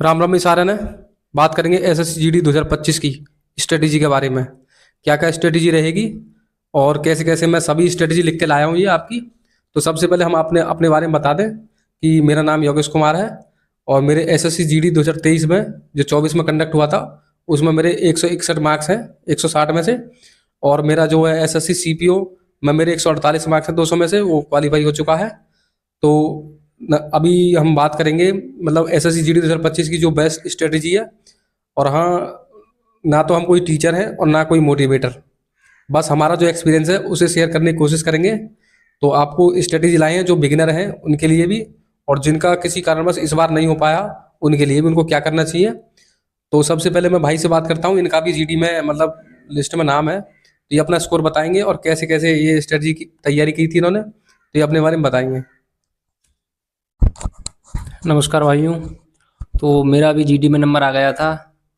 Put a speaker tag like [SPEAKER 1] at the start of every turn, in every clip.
[SPEAKER 1] राम राम सारे ने बात करेंगे एसएससी जीडी 2025 की स्ट्रेटेजी के बारे में। क्या क्या स्ट्रेटेजी रहेगी और कैसे कैसे मैं सभी स्ट्रेटेजी लिख के लाया हूँ ये आपकी। तो सबसे पहले हम अपने अपने बारे में बता दें कि मेरा नाम योगेश कुमार है और मेरे एसएससी जीडी 2023 में जो 24 में कंडक्ट हुआ था उसमें मेरे 161 मार्क्स हैं 160 में से। और मेरा जो है एसएससी सीपीओ में मेरे 148 मार्क्स हैं 200 में से, वो क्वालिफाई हो चुका है। तो अभी हम बात करेंगे मतलब एसएससी जीडी 2025 की जो बेस्ट स्ट्रेटेजी है। और हाँ, ना तो हम कोई टीचर हैं और ना कोई मोटिवेटर, बस हमारा जो एक्सपीरियंस है उसे शेयर करने की कोशिश करेंगे। तो आपको स्ट्रेटेजी लाए हैं जो बिगिनर हैं उनके लिए भी, और जिनका किसी कारणवश इस बार नहीं हो पाया उनके लिए भी, उनको क्या करना चाहिए। तो सबसे पहले मैं भाई से बात करता हूँ, इनका भी जीडी में मतलब लिस्ट में नाम है, तो ये अपना स्कोर बताएंगे और कैसे कैसे ये स्ट्रेटजी की तैयारी की थी इन्होंने, तो ये अपने बारे में बताएंगे।
[SPEAKER 2] नमस्कार भाइयों। तो मेरा अभी जीडी में नंबर आ गया था।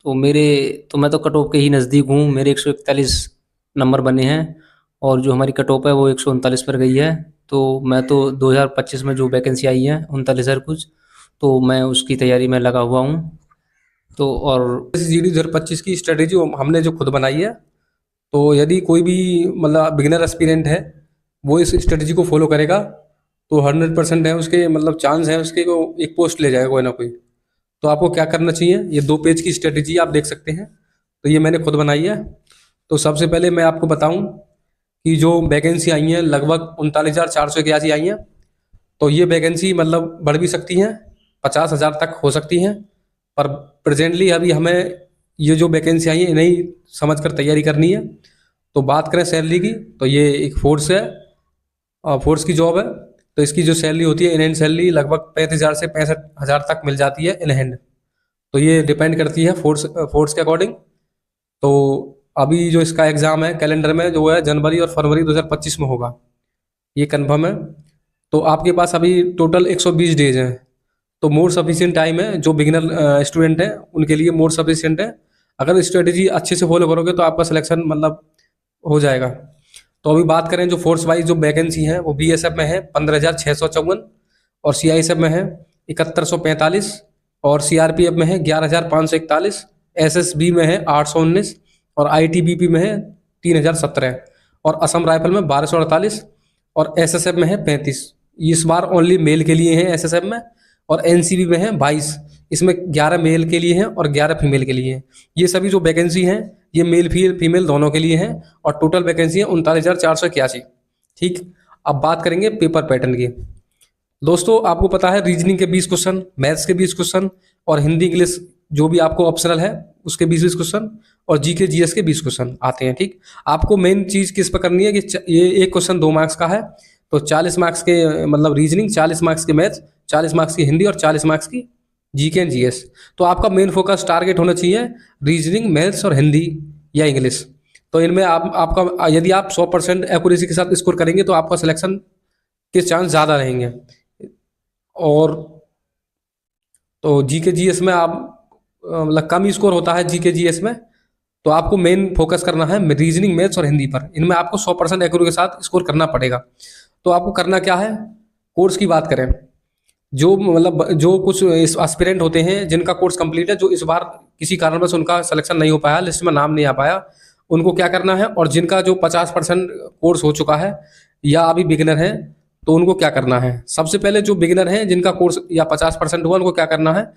[SPEAKER 2] तो मैं तो कट ऑफ के ही नज़दीक हूँ। मेरे 141 नंबर बने हैं और जो हमारी कट ऑफ है वो 139 पर गई है। तो मैं तो 2025 में जो वैकेंसी आई है 39,000 कुछ, तो मैं उसकी तैयारी में लगा हुआ हूँ। तो और
[SPEAKER 1] जीडी 2025 की स्ट्रेटेजी हमने जो खुद बनाई है, तो यदि कोई भी मतलब बिगिनर एस्पिरेंट है वो इस स्ट्रेटजी को फॉलो करेगा तो 100% है उसके मतलब चांस है उसके को एक पोस्ट ले जाएगा कोई ना कोई। तो आपको क्या करना चाहिए, ये 2 पेज की स्ट्रेटजी आप देख सकते हैं, तो ये मैंने खुद बनाई है। तो सबसे पहले मैं आपको बताऊं कि जो वैकेंसी आई हैं लगभग 39,481 आई हैं। तो ये वैकेंसी मतलब बढ़ भी सकती हैं, 50,000 तक हो सकती हैं, पर प्रेजेंटली अभी हमें ये जो वैकेंसी आई है इन्हें समझ कर तैयारी करनी है। तो बात करें सैलरी की, तो ये एक फोर्स है और फोर्स की जॉब है। तो इसकी जो सैलरी होती है इन हैंड सैलरी लगभग 35,000 से 65,000 तक मिल जाती है इन हैंड। तो ये डिपेंड करती है फोर्स के अकॉर्डिंग। तो अभी जो इसका एग्ज़ाम है कैलेंडर में जो है जनवरी और फरवरी 2025 में होगा, ये कन्फर्म है। तो आपके पास अभी टोटल 120 डेज हैं, तो मोर सफिशिएंट टाइम है। जो बिगिनर स्टूडेंट हैं उनके लिए मोर सफिशिएंट है। अगर स्ट्रेटेजी अच्छे से फॉलो करोगे तो आपका सिलेक्शन मतलब हो जाएगा। तो अभी बात करें जो फोर्स वाइज जो वैकेंसी है वो बीएसएफ में है 15,654, और सीआईएसएफ में है 7145, और सीआरपीएफ में है 11,541, एसएसबी में है 819, और आईटीबीपी में है 3,017, और असम राइफल में 1248, और एसएसएफ में है 35। इस बार ओनली मेल के लिए हैं एसएसएफ में, और एनसीबी में है 22। इसमें 11 मेल के लिए हैं और 11 फीमेल के लिए हैं। ये सभी जो वैकेंसी हैं ये मेल फीमेल दोनों के लिए हैं, और टोटल वैकेंसी है 39,481। ठीक, अब बात करेंगे पेपर पैटर्न की। दोस्तों आपको पता है रीजनिंग के 20 क्वेश्चन, मैथ्स के 20 क्वेश्चन, और हिंदी इंग्लिश जो भी आपको ऑप्शनल है उसके 20 क्वेश्चन, और जीके जीएस के 20 क्वेश्चन आते हैं। ठीक, आपको मेन चीज़ किस पर करनी है कि ये एक क्वेश्चन 2 मार्क्स का है, तो 40 मार्क्स के मतलब रीजनिंग, 40 मार्क्स के मैथ्स, 40 मार्क्स की हिंदी, और 40 मार्क्स की जीके एंड जीएस। तो आपका मेन फोकस टारगेट होना चाहिए रीजनिंग, मैथ्स और हिंदी या इंग्लिश। तो इनमें आपका यदि आप 100% एक्यूरेसी के साथ स्कोर करेंगे तो आपका सिलेक्शन के चांस ज़्यादा रहेंगे। और तो जीके जीएस में आप मतलब कम स्कोर होता है जीके जीएस में, तो आपको मेन फोकस करना है रीजनिंग, मैथ्स और हिंदी पर। इनमें आपको 100% एक्यूरेसी के साथ स्कोर करना पड़ेगा। तो आपको करना क्या है, कोर्स की बात करें, जो मतलब जो कुछ एस्पिरेंट होते हैं जिनका कोर्स कंप्लीट है, जो इस बार किसी कारणवश उनका सिलेक्शन नहीं हो पाया, लिस्ट में नाम नहीं आ पाया, उनको क्या करना है, और जिनका जो 50% कोर्स हो चुका है या अभी बिगिनर है तो उनको क्या करना है। सबसे पहले जो बिगिनर हैं जिनका कोर्स या 50% हुआ उनको क्या करना है,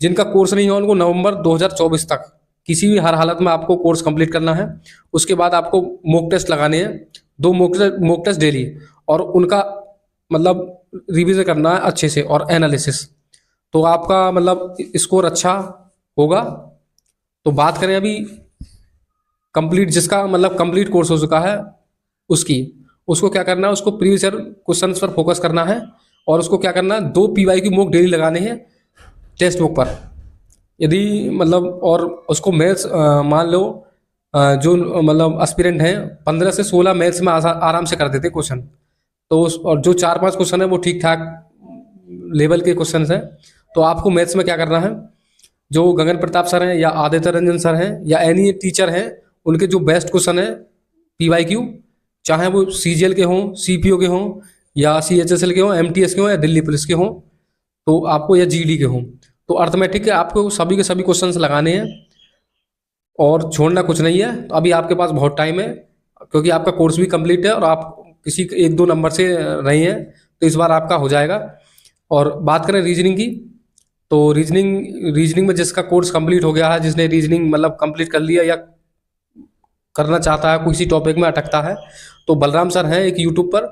[SPEAKER 1] जिनका कोर्स नहीं हुआ उनको नवंबर 2024 तक किसी भी हर हालत में आपको कोर्स कंप्लीट करना है। उसके बाद आपको मॉक टेस्ट लगाने हैं, 2 मॉक टेस्ट डेली, और उनका मतलब रिवीजन करना है अच्छे से और एनालिसिस, तो आपका मतलब स्कोर अच्छा होगा। तो बात करें अभी कंप्लीट, जिसका मतलब कंप्लीट कोर्स हो चुका है उसको क्या करना है, उसको प्रीवियस ईयर क्वेश्चंस पर फोकस करना है, और उसको क्या करना है 2 पीवाई की मॉक डेली लगाने हैं टेक्स्ट बुक पर। यदि मतलब और उसको मैथ्स मान लो जो मतलब एस्पिरेंट हैं 15 से 16 मैथ्स में आराम से कर देते क्वेश्चन, तो और जो 4-5 क्वेश्चन है वो ठीक ठाक लेवल के क्वेश्चन हैं। तो आपको मैथ्स में क्या करना है, जो गगन प्रताप सर हैं या आदित्य रंजन सर हैं या एनी टीचर हैं, उनके जो बेस्ट क्वेश्चन है पीवाईक्यू, चाहे वो सीजीएल के हों, सीपीओ के हों, या सीएचएसएल के हों, एमटीएस के हों, या दिल्ली पुलिस के हों, तो आपको या जीडी के हों, तो अर्थमेटिक के आपको सभी के सभी क्वेश्चंस लगाने हैं और छोड़ना कुछ नहीं है। तो अभी आपके पास बहुत टाइम है, क्योंकि आपका कोर्स भी कंप्लीट है और आप किसी एक दो नंबर से रहे हैं, तो इस बार आपका हो जाएगा। और बात करें रीजनिंग की, तो रीजनिंग में जिसका कोर्स कंप्लीट हो गया है, जिसने रीजनिंग मतलब कंप्लीट कर लिया या करना चाहता है, किसी टॉपिक में अटकता है, तो बलराम सर हैं एक यूट्यूब पर,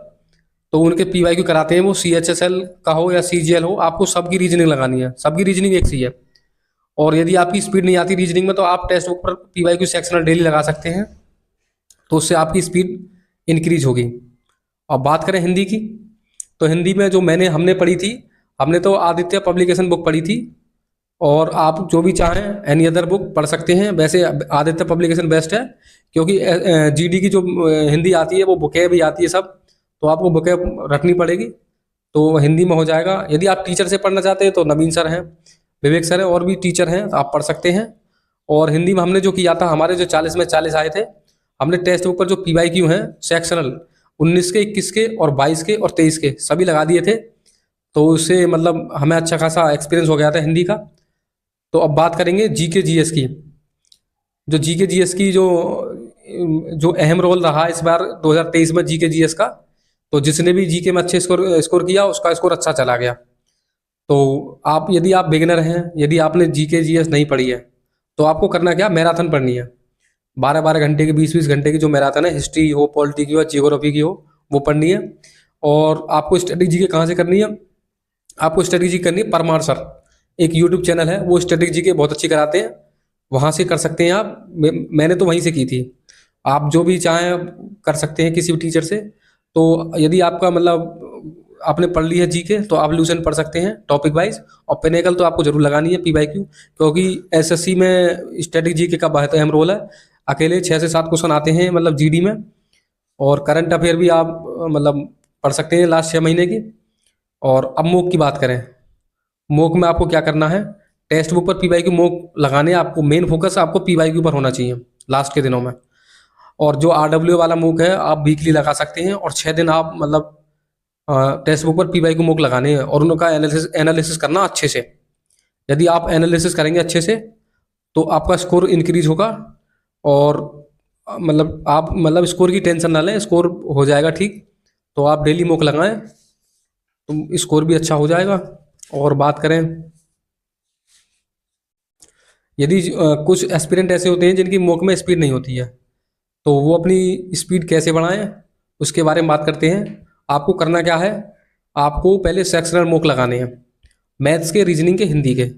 [SPEAKER 1] तो उनके PYQ कराते हैं। वो CHSL का हो या CGL हो, आपको सबकी रीजनिंग लगानी है, सबकी रीजनिंग एक सी है। और यदि आपकी स्पीड नहीं आती रीजनिंग में, तो आप टेक्स्ट बुक पर PYQ सेक्शनल डेली लगा सकते हैं, तो उससे आपकी स्पीड इंक्रीज होगी। अब बात करें हिंदी की, तो हिंदी में जो हमने पढ़ी थी, हमने तो आदित्य पब्लिकेशन बुक पढ़ी थी, और आप जो भी चाहें एनी अदर बुक पढ़ सकते हैं। वैसे आदित्य पब्लिकेशन बेस्ट है, क्योंकि GD की जो हिंदी आती है वो बुकें भी आती है सब, तो आपको बुकें रखनी पड़ेगी, तो हिंदी में हो जाएगा। यदि आप टीचर से पढ़ना चाहते हैं तो नवीन सर हैं, विवेक सर हैं, और भी टीचर हैं, तो आप पढ़ सकते हैं। और हिंदी में हमने जो किया था, हमारे जो 40 में 40 आए थे, हमने टेक्स्ट बुक पर जो PYQ हैं सेक्शनल 19 के, 21 के और 22 के और 23 के सभी लगा दिए थे, तो उससे मतलब हमें अच्छा खासा एक्सपीरियंस हो गया था हिंदी का। तो अब बात करेंगे GK GS की। जो GK GS की जो अहम रोल रहा इस बार 2023 में GK GS का, तो जिसने भी GK में अच्छे स्कोर किया उसका स्कोर अच्छा चला गया। तो आप यदि आप बिगिनर हैं, यदि आपने GK GS नहीं पढ़ी है, तो आपको करना क्या, मैराथन पढ़नी है। 12-12 घंटे की, 20-20 घंटे की जो मैराथन है, हिस्ट्री हो, पॉलिटी की हो, जियोग्राफी की हो, वो पढ़नी है। और आपको स्टडी GK कहाँ से करनी है, आपको स्टडी GK करनी है परमार सर, एक यूट्यूब चैनल है, वो स्टडी GK बहुत अच्छी कराते हैं, वहाँ से कर सकते हैं आप। मैंने तो वहीं से की थी, आप जो भी चाहें कर सकते हैं किसी भी टीचर से। तो यदि आपका मतलब आपने पढ़ ली है GK, तो आप ल्यूसेंट पढ़ सकते हैं टॉपिक वाइज, और पिनेकल तो आपको जरूर लगानी है PYQ, क्योंकि SSC में स्टैटिक GK का बहुत अहम रोल है। अकेले 6 से 7 क्वेश्चन आते हैं मतलब GD में, और करंट अफेयर भी आप मतलब पढ़ सकते हैं लास्ट 6 महीने की। और अब मोक की बात करें, मोक में आपको क्या करना है, टेक्स्ट बुक पर PYQ मोक लगाने हैं आपको, मेन फोकस आपको PYQ पर होना चाहिए लास्ट के दिनों में। और जो RW वाला मोक है आप वीकली लगा सकते हैं, और 6 दिन आप मतलब टेक्स्ट बुक पर PYQ मोक लगाने हैं, और उनका एनालिसिस करना अच्छे से। यदि आप एनालिसिस करेंगे अच्छे से, तो आपका स्कोर इंक्रीज होगा। और मतलब आप मतलब स्कोर की टेंशन ना लें, स्कोर हो जाएगा ठीक। तो आप डेली मोक लगाएं, तो स्कोर भी अच्छा हो जाएगा। और बात करें, यदि कुछ एस्पिरेंट ऐसे होते हैं जिनकी मोक में स्पीड नहीं होती है, तो वो अपनी स्पीड कैसे बढ़ाएं, उसके बारे में बात करते हैं। आपको करना क्या है, आपको पहले सेक्शनल मोक लगाने हैं, मैथ्स के, रीजनिंग के, हिंदी के।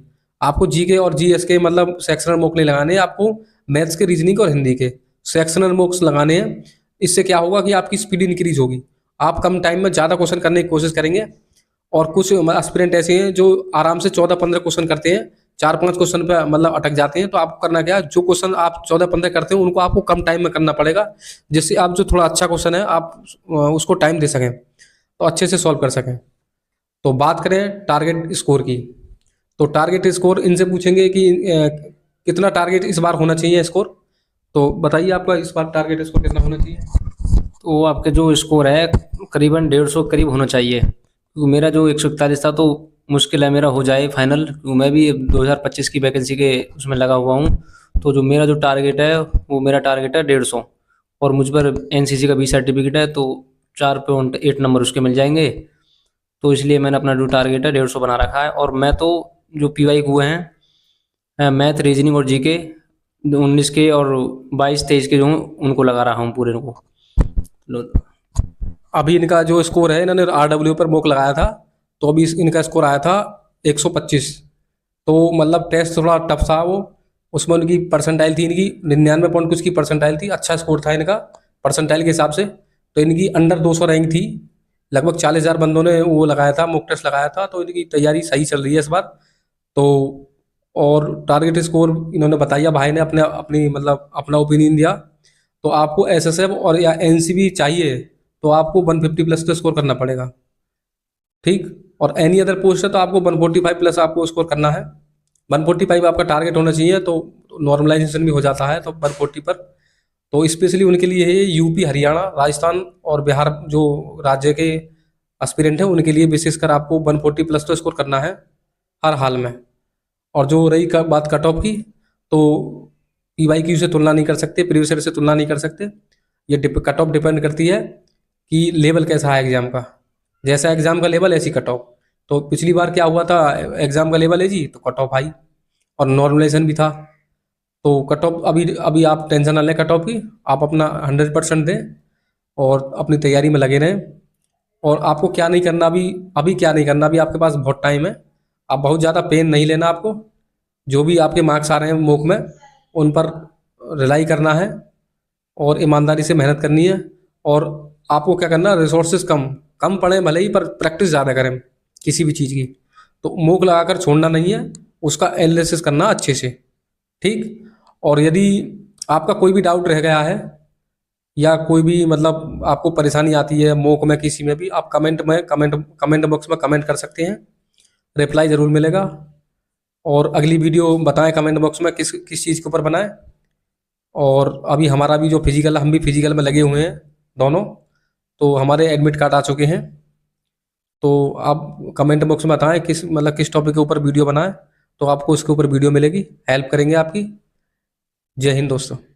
[SPEAKER 1] आपको GK और GS के मतलब सेक्शनल मोक नहीं लगाने हैं, आपको मैथ्स के, रीजनिंग के और हिंदी के सेक्शनल मोक्स लगाने हैं। इससे क्या होगा कि आपकी स्पीड इंक्रीज होगी, आप कम टाइम में ज़्यादा क्वेश्चन करने की कोशिश करेंगे। और कुछ एस्पिरेंट ऐसे हैं जो आराम से 14-15 क्वेश्चन करते हैं, 4-5 क्वेश्चन पे मतलब अटक जाते हैं। तो आपको करना क्या है, जो क्वेश्चन आप 14-15 करते हैं उनको आपको कम टाइम में करना पड़ेगा, जिससे आप जो थोड़ा अच्छा क्वेश्चन है आप उसको टाइम दे सकें, तो अच्छे से सॉल्व कर सकें। तो बात करें टारगेट स्कोर की, तो टारगेट स्कोर इनसे पूछेंगे कि कितना टारगेट इस बार होना चाहिए स्कोर। तो बताइए आपका इस बार टारगेट स्कोर कितना होना चाहिए।
[SPEAKER 2] तो आपके जो स्कोर है करीबन 150 करीब होना चाहिए, क्योंकि मेरा जो 141 था, तो मुश्किल है मेरा हो जाए फाइनल, क्योंकि मैं भी 2025 की वैकेंसी के उसमें लगा हुआ हूँ। तो जो मेरा जो टारगेट है वो मेरा टारगेट है 150, और मुझ पर NCC का भी सर्टिफिकेट है, तो 4.8 नंबर उसके मिल जाएंगे। तो इसलिए मैंने अपना जो टारगेट है 150 बना रखा है। और मैं तो जो PYQ हुए हैं मैथ, रीजनिंग और GK 19 के और 22-23 के जो हूँ उनको लगा रहा हूँ पूरे को।
[SPEAKER 1] अभी इनका जो स्कोर है, इन्होंने RW पर मोक लगाया था, तो अभी इनका स्कोर आया था 125। तो मतलब टेस्ट थोड़ा टफ था वो, उसमें उनकी परसेंटाइल थी, इनकी 99 पॉइंट कुछ की परसेंटाइल थी, अच्छा स्कोर था इनका परसेंटाइल के हिसाब से। तो इनकी अंडर 200 रैंक थी, लगभग 40,000 बंदों ने वो लगाया था, मोक टेस्ट लगाया था। तो इनकी तैयारी सही चल रही है इस बार। तो और टारगेट स्कोर इन्होंने बताया, भाई ने अपने अपनी मतलब अपना ओपिनियन दिया। तो आपको SSF और या NCB चाहिए, तो आपको 150 प्लस का स्कोर करना पड़ेगा, ठीक। और एनी अदर पोस्ट है तो आपको 145 प्लस आपको स्कोर करना है। 145 आपका टारगेट होना चाहिए, तो नॉर्मलाइजेशन भी हो जाता है तो 140 पर। तो स्पेशली उनके लिए है यूपी, हरियाणा, राजस्थान और बिहार जो राज्य के एस्पिरेंट हैं, उनके लिए विशेषकर आपको 140 प्लस तो स्कोर करना है हर हाल में। और जो रही बात कट ऑफ की, तो PYQ से तुलना नहीं कर सकते, प्रीवियस ईयर से तुलना नहीं कर सकते। ये कट ऑफ डिपेंड करती है कि लेवल कैसा है एग्ज़ाम का। जैसा एग्ज़ाम का लेवल ऐसी कट ऑफ। तो पिछली बार क्या हुआ था, एग्ज़ाम का लेवल है जी तो कट ऑफ आई, और नॉर्मलाइजेशन भी था। तो कट ऑफ अभी अभी आप टेंशन ना लें कट ऑफ की, आप अपना 100% दें और अपनी तैयारी में लगे रहें। और आपको क्या नहीं करना, अभी अभी क्या नहीं करना, अभी आपके पास बहुत टाइम है। आप बहुत ज़्यादा पेन नहीं लेना आपको। जो भी आपके मार्क्स आ रहे हैं मॉक में, उन पर रिलाई करना है और ईमानदारी से मेहनत करनी है। और आपको क्या करना, रिसोर्सेज कम कम पड़े भले ही, पर प्रैक्टिस ज़्यादा करें किसी भी चीज़ की। तो मूक लगाकर छोड़ना नहीं है, उसका एनालिसिस करना अच्छे से, ठीक। और यदि आपका कोई भी डाउट रह गया है या कोई भी मतलब आपको परेशानी आती है मूक में किसी में भी, आप कमेंट बॉक्स में कमेंट कर सकते हैं, रिप्लाई ज़रूर मिलेगा। और अगली वीडियो बताएं कमेंट बॉक्स में किस किस चीज़ के ऊपर बनाएं। और अभी हमारा भी जो फिजिकल, हम भी फिजिकल में लगे हुए हैं दोनों, तो हमारे एडमिट कार्ड आ चुके हैं। तो आप कमेंट बॉक्स में बताएं किस टॉपिक के ऊपर वीडियो बनाएं, तो आपको उसके ऊपर वीडियो मिलेगी, हेल्प करेंगे आपकी। जय हिंद दोस्तों।